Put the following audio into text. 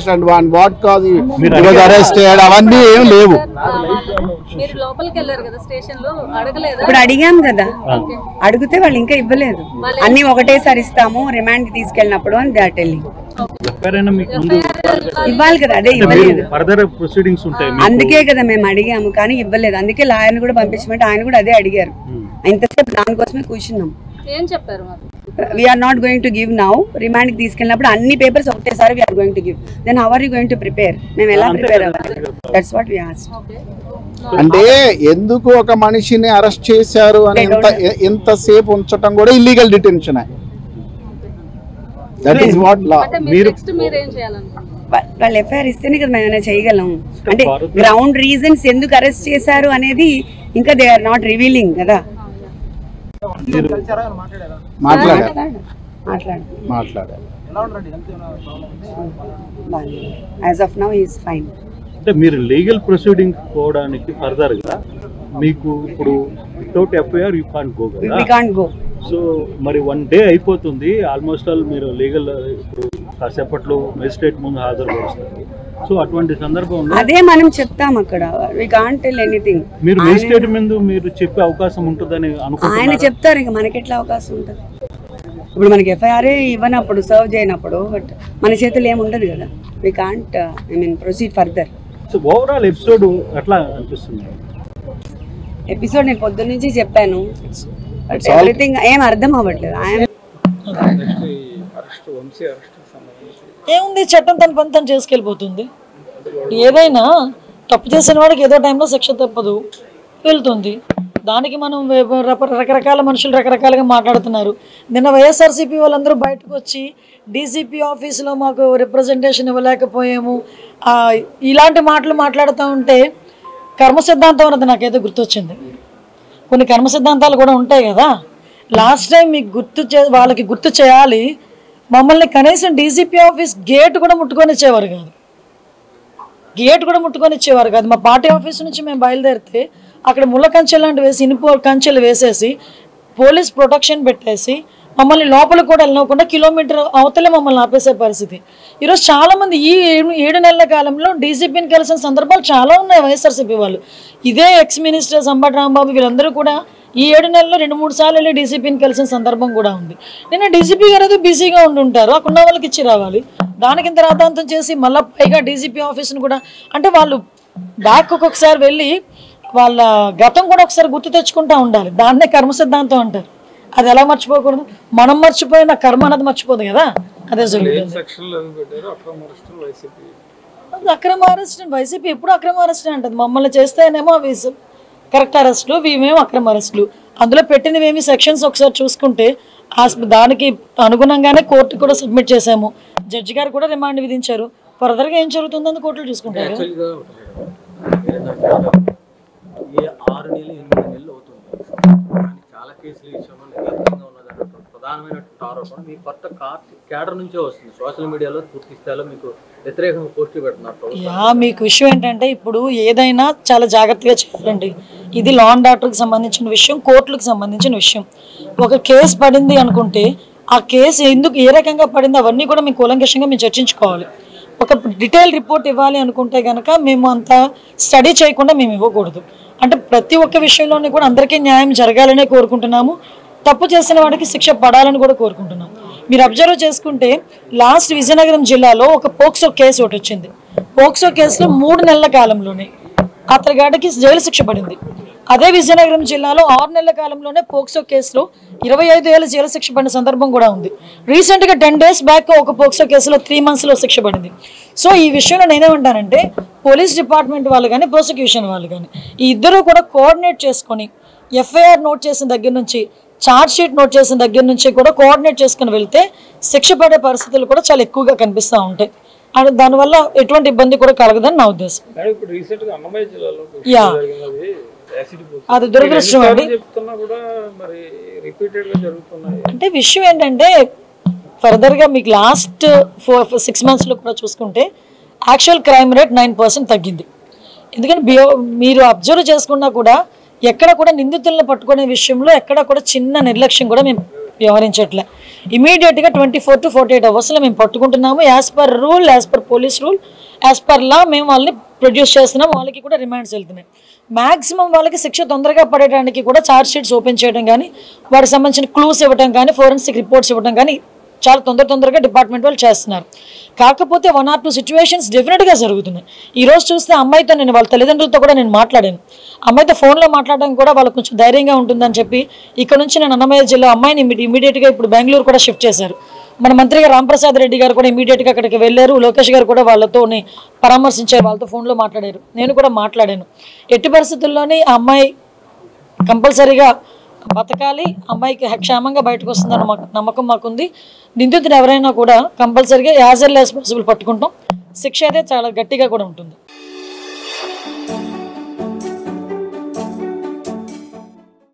and what cause he was arrested అవన్నీ ఏం లేవు. మీరు లోపలికి వెళ్ళారు కదా స్టేషన్ లో, అడగలేదా? ఇప్పుడు అడిగాం కదా, అడిగితే వాళ్ళు ఇంకా ఇవ్వలేదు. అన్ని ఒకటేసారి ఇస్తాము రిమాండ్ తీసుకెళ్ళినప్పుడు అని దే ఆర్ టెల్లింగ్. ఇవ్వాలి కదా, అదే ఇవ్వలేదు. అందుకే కదా మేము అడిగాము కానీ ఇవ్వలేదు. అందుకే లాయర్ని కూడా పంపించమంటే ఆయన కూడా అదే అడిగారు. ఇంతసేపు దానికోసమే కూర్చున్నాం. ఏం చెప్పారు? we are not going to give now. Remand కి తీసుకెళ్ళినప్పుడు అన్ని పేపర్స్ ఒకటేసారి we are going to give. then how are you going to prepare? మేము ఎలా ప్రిపేర్ అవ్వాలి? that's what we asked. అంటే ఎందుకు ఒక మనిషిని అరెస్ట్ చేశారు అని ఎంతసేపు ఉంచటం కూడా illegal detention. That is what law. మీరు ఏం చేయాలనుకుంటున్నారు? వాళ్ళు ఎఫ్ఐఆర్ ఇస్తేనే కదా మేము ఏమైనా చేయగలం. అంటే గ్రౌండ్ రీజన్స్ ఎందుకు అరెస్ట్ చేశారు అనేది ఇంకా దే ఆర్ నాట్ రివీలింగ్ కదా. As of now he is fine. అంటే మీరు లీగల్ ప్రొసీడింగ్ పోవడానికి ఫర్దర్ గా మీకు ఇప్పుడు without FIR you can't go కదా. We can't go. సో మరి 1 డే అయిపోతుంది ఆల్మోస్ట్ ఆల్. మీరు లీగల్ ఇప్పుడు కాసేపట్లో మెజిస్ట్రేట్ ముందు హాజరుపరుస్తారు. సో అటువంటి సందర్భంలో అదే మనం చెప్తాం అక్కడ. We can't tell anything. మీరు మెజిస్ట్రేట్ ముందు మీరు చెప్పే అవకాశం ఉంటుందని అనుకుంటున్నారు. ఆయన చెప్తారు, ఇంకా మనకి ఎట్లా అవకాశం ఉంటుంది? ఇప్పుడు మనకి ఎఫ్ఐఆర్ ఇవ్వనప్పుడు, సర్వ్ చేయనప్పుడు, బట్ మన చేతులు ఏముండదు కదా. We can't proceed further. So overall episode ఎట్లా అనిపిస్తుంది? ఎపిసోడ్ నేను పొద్దున్న నుంచి చెప్పాను, ఎవ్రీథింగ్ ఏం అర్థం అవ్వట్లేదు. ఏముంది, చట్టం తన పని తను చేసుకెళ్ళిపోతుంది. ఏదైనా తప్పు చేసిన వాడికి ఏదో టైంలో శిక్ష తప్పదు, వెళ్తుంది. దానికి మనం రకరకాల మనుషులు రకరకాలుగా మాట్లాడుతున్నారు. నిన్న వైఎస్ఆర్సీపీ వాళ్ళందరూ బయటకు వచ్చి డీసీపీ ఆఫీసులో మాకు రిప్రజెంటేషన్ ఇవ్వలేకపోయాము ఇలాంటి మాటలు మాట్లాడుతూ ఉంటే కర్మ సిద్ధాంతం అన్నది నాకైతే గుర్తొచ్చింది. కొన్ని కర్మ సిద్ధాంతాలు కూడా ఉంటాయి కదా. లాస్ట్ టైం మీకు వాళ్ళకి గుర్తు చేయాలి, మమ్మల్ని కనీసం డీసీపీ ఆఫీస్ గేట్ కూడా ముట్టుకొని ఇచ్చేవారు కాదు. మా పార్టీ ఆఫీస్ నుంచి మేము బయలుదేరితే అక్కడ ముళ్ళ కంచెలు లాంటి వేసి, ఇనుప కంచెలు వేసేసి, పోలీస్ ప్రొటెక్షన్ పెట్టేసి మమ్మల్ని లోపలికి కూడా వెళ్ళకుండా కిలోమీటర్ అవతలే మమ్మల్ని ఆపేసే పరిస్థితి. ఈరోజు చాలామంది ఈ 7 నెలల కాలంలో డీసీపీని కలిసిన సందర్భాలు చాలా ఉన్నాయి. వైఎస్ఆర్సీపీ వాళ్ళు, ఇదే ఎక్స్ మినిస్టర్ అంబటి రాంబాబు వీళ్ళందరూ కూడా ఈ 7 నెలల్లో 2-3 సార్లు వెళ్ళి డీసీపీని కలిసిన సందర్భం కూడా ఉంది. నిన్న డీసీపీ గారు ఏదో బిజీగా ఉంటుంటారు, అక్కడ ఉన్న వాళ్ళకి ఇచ్చి రావాలి. దానికి ఇంత రాద్ధాంతం చేసి మళ్ళీ పైగా డీసీపీ ఆఫీస్ను కూడా, అంటే వాళ్ళు బ్యాక్ ఒక్కొక్కసారి వెళ్ళి వాళ్ళ గతం కూడా ఒకసారి గుర్తు తెచ్చుకుంటూ ఉండాలి. దాన్నే కర్మ సిద్ధాంతం అంటారు. అది ఎలా మర్చిపోకూడదు? మనం మర్చిపోయిన కర్మ అన్నది మర్చిపోదు కదా. అదే జరుగుతుంది. అక్రమ అరెస్ట్ వైసీపీ ఎప్పుడు అక్రమ అరెస్ట్ అంటది. మమ్మల్ని చేస్తేనేమో అవి కరెక్ట్ అరెస్టులు, ఇవేమో అక్రమ అరెస్టులు. అందులో పెట్టినవేమి సెక్షన్స్ ఒకసారి చూసుకుంటే దానికి అనుగుణంగానే కోర్టు కూడా సబ్మిట్ చేసాము. జడ్జి గారు కూడా రిమాండ్ విధించారు. ఫర్దర్గా ఏం జరుగుతుందని కోర్టులు చూసుకుంటారు. 6 నెలలు 8 నెలలు అవుతుంది. చాలా కేసులు ఈ విషయంలో నిరంతరంగా ఉన్నదంటే ప్రధానమైనటువంటి ఆరోపణ మీ కొత్త క్యాడర్ నుంచే వస్తుంది. సోషల్ మీడియాలో పూర్తి స్థాయిలో మీకు వ్యతిరేకంగా పోస్టులు పెడుతున్నారు. మీకు విషయం ఏంటంటే, ఇప్పుడు ఏదైనా చాలా జాగ్రత్తగా చేయాలండి. ఇది లా అండ్ ఆర్డర్కి సంబంధించిన విషయం, కోర్టులకు సంబంధించిన విషయం. ఒక కేసు పడింది అనుకుంటే ఆ కేసు ఎందుకు ఏ రకంగా పడింది అవన్నీ కూడా మేము కూలంకషంగా మేము చర్చించుకోవాలి. ఒక డీటెయిల్ రిపోర్ట్ ఇవ్వాలి అనుకుంటే కనుక మేము అంత స్టడీ చేయకుండా మేము ఇవ్వకూడదు. అంటే ప్రతి ఒక్క విషయంలోనే కూడా అందరికీ న్యాయం జరగాలనే కోరుకుంటున్నాము. తప్పు చేసిన వాడికి శిక్ష పడాలని కూడా కోరుకుంటున్నాం. మీరు అబ్జర్వ్ చేసుకుంటే లాస్ట్ విజయనగరం జిల్లాలో ఒక పోక్సో కేసు ఒకటి వచ్చింది. పోక్సో కేసులో 3 నెలల కాలంలోనే అతగాడికి జైలు శిక్ష పడింది. అదే విజయనగరం జిల్లాలో 6 నెలల కాలంలోనే పోక్సో కేసులో 25 ఏళ్ళ జైలు శిక్ష పడిన సందర్భం కూడా ఉంది. రీసెంట్గా 10 days బ్యాక్ ఒక పోక్సో కేసులో 3 monthsలో శిక్ష పడింది. సో ఈ విషయంలో నేనేమంటానంటే, పోలీస్ డిపార్ట్మెంట్ వాళ్ళు కానీ ప్రాసిక్యూషన్ వాళ్ళు కానీ ఈ ఇద్దరూ కూడా కోఆర్డినేట్ చేసుకొని ఎఫ్ఐఆర్ నోట్ చేసిన దగ్గర నుంచి, ఛార్జ్ షీట్ నోట్ చేసిన దగ్గర నుంచి కూడా కోఆర్డినేట్ చేసుకుని వెళ్తే శిక్ష పడే పరిస్థితులు కూడా చాలా ఎక్కువగా కనిపిస్తూ ఉంటాయి. అండ్ దానివల్ల ఎటువంటి ఇబ్బంది కూడా కలగదని నా ఉద్దేశం. అది దురదృష్టం అండి. అంటే విషయం ఏంటంటే, ఫర్దర్గా మీకు లాస్ట్ 4-6 monthsలో కూడా చూసుకుంటే యాక్చువల్ క్రైమ్ రేట్ 9% తగ్గింది. ఎందుకంటే మీరు అబ్జర్వ్ చేసుకున్నా కూడా ఎక్కడ కూడా నిందితులను పట్టుకునే విషయంలో ఎక్కడ కూడా చిన్న నిర్లక్ష్యం కూడా మేము వ్యవహరించట్లే. ఇమీడియట్గా 24 to 48 అవర్స్లో మేము పట్టుకుంటున్నాము. As per rule, as per police rule, as per law మేము వాళ్ళని ప్రొడ్యూస్ చేస్తున్నాం. వాళ్ళకి కూడా రిమాండ్స్ వెళ్తున్నాయి. మ్యాక్సిమం వాళ్ళకి శిక్ష తొందరగా పడడానికి కూడా ఛార్జ్ షీట్స్ ఓపెన్ చేయడం కానీ, వాటికి సంబంధించిన క్లూస్ ఇవ్వడం కానీ, ఫోరెన్సిక్ రిపోర్ట్స్ ఇవ్వడం కానీ చాలా తొందరగా డిపార్ట్మెంట్ వాళ్ళు చేస్తున్నారు. కాకపోతే 1 or 2 సిచ్యువేషన్స్ డెఫినెట్గా జరుగుతున్నాయి. ఈరోజు చూస్తే అమ్మాయితో నేను వాళ్ళ తల్లిదండ్రులతో కూడా నేను మాట్లాడాను. అమ్మాయితో ఫోన్లో మాట్లాడడం కూడా వాళ్ళకు కొంచెం ధైర్యంగా ఉంటుందని చెప్పి ఇక్కడ నుంచి నేను అన్నమయ్య జిల్లా అమ్మాయిని ఇమీడియట్గా ఇప్పుడు బెంగళూరు కూడా షిఫ్ట్ చేశారు. మన మంత్రిగా రాంప్రసాద్ రెడ్డి గారు కూడా ఇమీడియట్గా అక్కడికి వెళ్ళారు. లోకేష్ గారు కూడా వాళ్ళతో పరామర్శించారు, వాళ్ళతో ఫోన్లో మాట్లాడారు. నేను కూడా మాట్లాడాను. ఎట్టి పరిస్థితుల్లోని ఆ అమ్మాయి కంపల్సరీగా బతకాలి, అమ్మాయికి క్షేమంగా బయటకు వస్తుందని నమ్మకం మాకుంది. నిందితుడు ఎవరైనా కూడా కంపల్సరీగా యాజ్ ఎర్లీ యాజ్ పాసిబుల్ పట్టుకుంటాం. శిక్ష అయితే చాలా గట్టిగా కూడా ఉంటుంది.